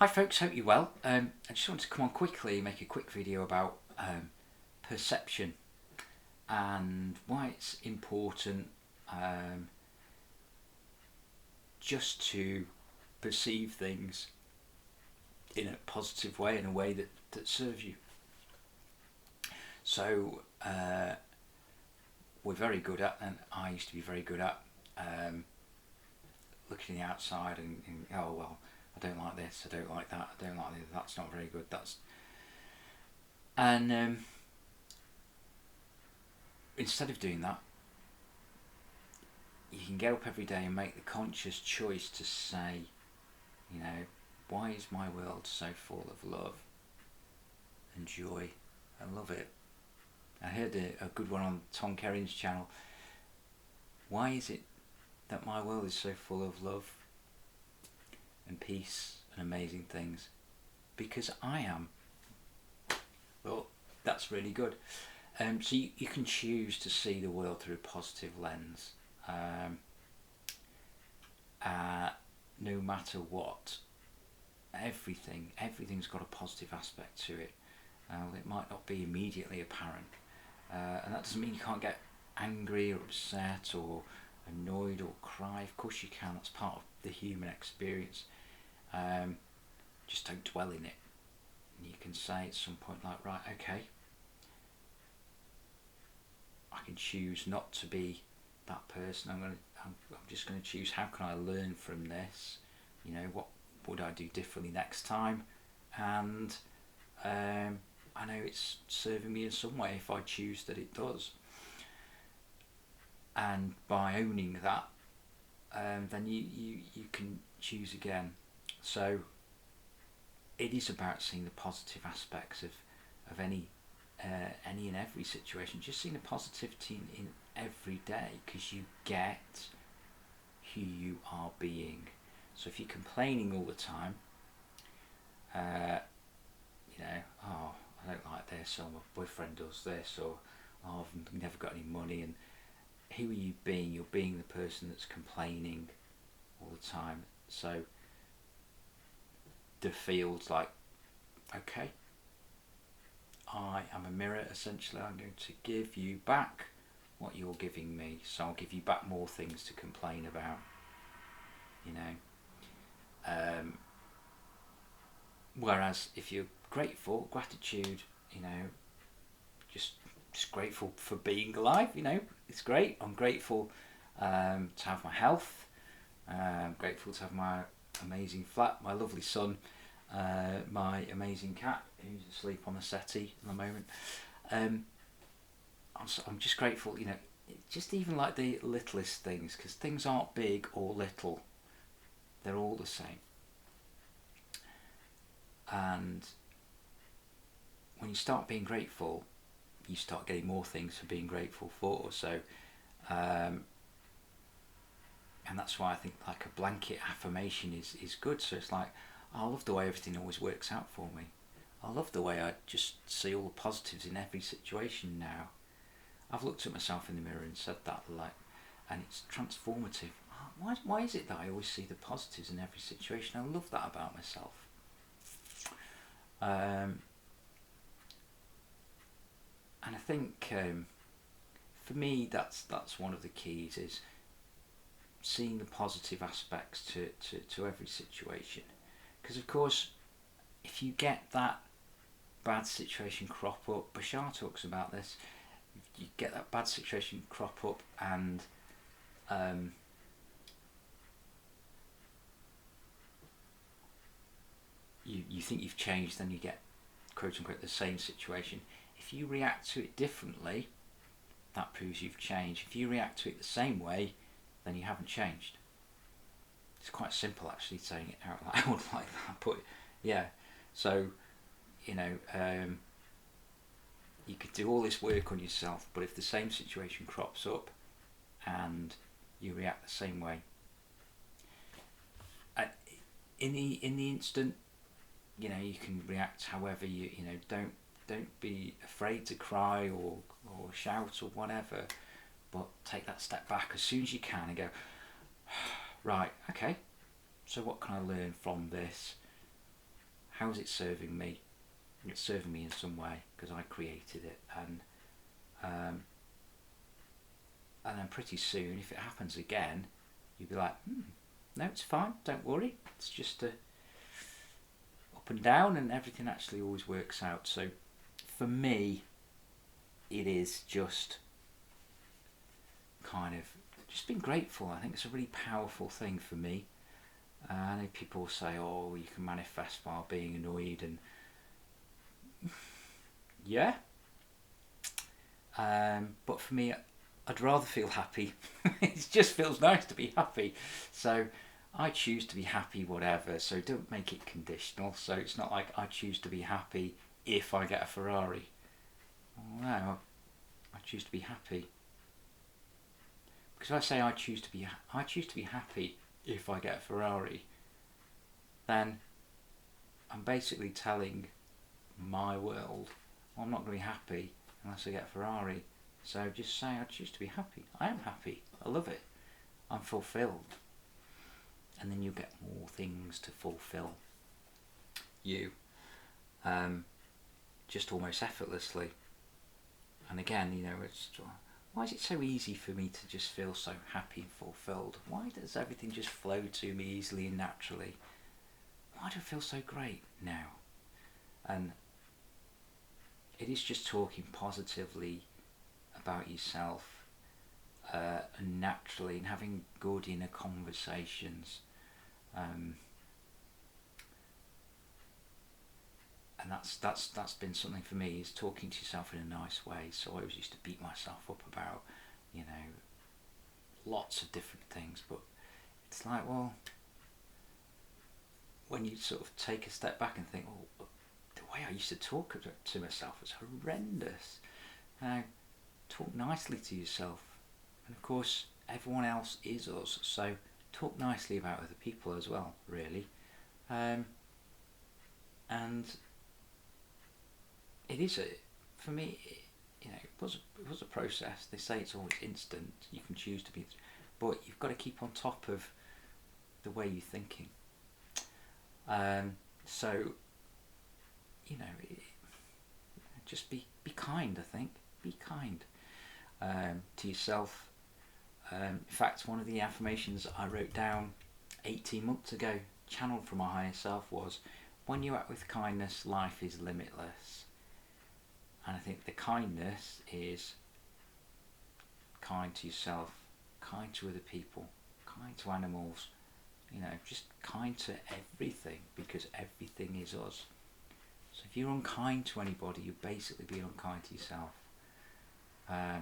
Hi folks, hope you're well. I just wanted to come on quickly and make a quick video about perception and why it's important just to perceive things in a positive way, in a way that serves you. So we're very good at, and I used to be very good at, looking at the outside and oh well, I don't like this, I don't like that, I don't like this, that's not very good, and instead of doing that, you can get up every day and make the conscious choice to say, why is my world so full of love and joy? I love it. I heard a good one on Tom Kerrin's channel. Why is it that my world is so full of love and peace and amazing things? Because I am. Well, that's really good. So you can choose to see the world through a positive lens. No matter what, everything's got a positive aspect to it. It might not be immediately apparent, and that doesn't mean you can't get angry or upset or annoyed or cry. Of course you can, that's part of the human experience. Just don't dwell in it. And you can say at some point, like, right, okay, I can choose not to be that person. I'm just going to choose, how can I learn from this? What would I do differently next time? And I know it's serving me in some way if I choose that it does. And by owning that, then you can choose again. So it is about seeing the positive aspects of any and every situation. Just seeing the positivity in every day, because you get who you are being. So if you're complaining all the time, oh, I don't like this, or my boyfriend does this, or oh, I've never got any money, and who are you being? You're being the person that's complaining all the time. So the field's like, okay, I am a mirror, essentially. I'm going to give you back what you're giving me, so I'll give you back more things to complain about. Whereas if you're grateful, gratitude, just grateful for being alive, it's great. I'm grateful to have my health. I'm grateful to have my amazing flat, my lovely son, my amazing cat who's asleep on the settee at the moment. I'm just grateful, just even like the littlest things, because things aren't big or little, they're all the same. And when you start being grateful, you start getting more things for being grateful for. So and that's why I think like a blanket affirmation is good. So it's like, I love the way everything always works out for me. I love the way I just see all the positives in every situation now. I've looked at myself in the mirror and said that, like, and it's transformative. Why is it that I always see the positives in every situation? I love that about myself. And I think for me that's one of the keys, is seeing the positive aspects to every situation. Because of course, if you get that bad situation crop up, Bashar talks about this, you get that bad situation crop up and you think you've changed, then you get quote unquote the same situation. If you react to it differently, that proves you've changed. If you react to it the same way, then you haven't changed. It's quite simple actually, saying it out loud like that, but yeah. So you could do all this work on yourself, but if the same situation crops up and you react the same way, in the instant, you can react however don't be afraid to cry or shout or whatever, but take that step back as soon as you can and go, right, okay, so what can I learn from this? how is it serving me? It's serving me in some way because I created it, and then pretty soon, if it happens again, you'd be like, no, it's fine, don't worry, it's just up and down, and everything actually always works out. So for me, it is just kind of just being grateful. I think it's a really powerful thing for me. I know people say, oh, you can manifest while being annoyed, and yeah, but for me, I'd rather feel happy. It just feels nice to be happy. So I choose to be happy whatever, so don't make it conditional. So it's not like I choose to be happy if I get a Ferrari. No, I choose to be happy. Because if I say I choose to be happy if I get a Ferrari, then I'm basically telling my world, well, I'm not going to be happy unless I get a Ferrari. So just say I choose to be happy. I am happy. I love it. I'm fulfilled. And then you get more things to fulfill you, just almost effortlessly. And again, it's why is it so easy for me to just feel so happy and fulfilled? Why does everything just flow to me easily and naturally? Why do I feel so great now? And it is just talking positively about yourself, and naturally, and having good inner conversations, and that's been something for me, is talking to yourself in a nice way. So I always used to beat myself up about lots of different things, but it's like, well, when you sort of take a step back and think, well, the way I used to talk to myself was horrendous. Now, talk nicely to yourself, and of course everyone else is us, so talk nicely about other people as well, really. And it is for me, it was a process. They say it's always instant, you can choose to be, but you've got to keep on top of the way you're thinking. So just be kind. I think be kind to yourself. In fact, one of the affirmations I wrote down 18 months ago, channeled from my higher self, was, when you act with kindness, life is limitless. And I think the kindness is kind to yourself, kind to other people, kind to animals, just kind to everything, because everything is us. So if you're unkind to anybody, you're basically being unkind to yourself. I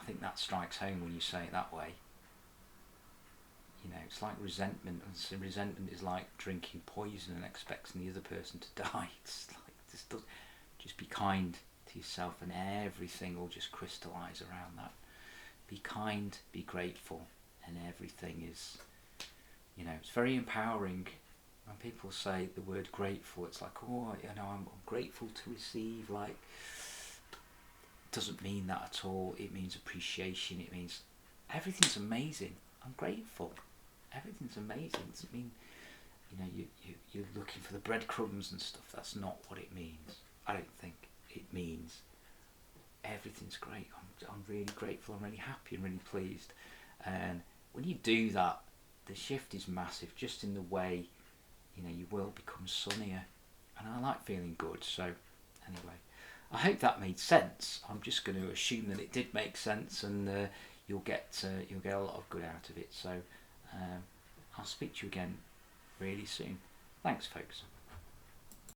think that strikes home when you say it that way. It's like resentment. So resentment is like drinking poison and expecting the other person to die. It's like, just be kind to yourself, and everything will just crystallise around that. Be kind, be grateful, and everything is, it's very empowering. When people say the word grateful, it's like, oh, I'm grateful to receive. Like, it doesn't mean that at all. It means appreciation. It means everything's amazing. I'm grateful. Everything's amazing. It doesn't mean, you're looking for the breadcrumbs and stuff. That's not what it means. I don't think it means everything's great. I'm really grateful. I'm really happy and really pleased. And when you do that, the shift is massive, just in the way, you will become sunnier. And I like feeling good. So anyway, I hope that made sense. I'm just going to assume that it did make sense, and you'll get a lot of good out of it. So I'll speak to you again really soon. Thanks, folks.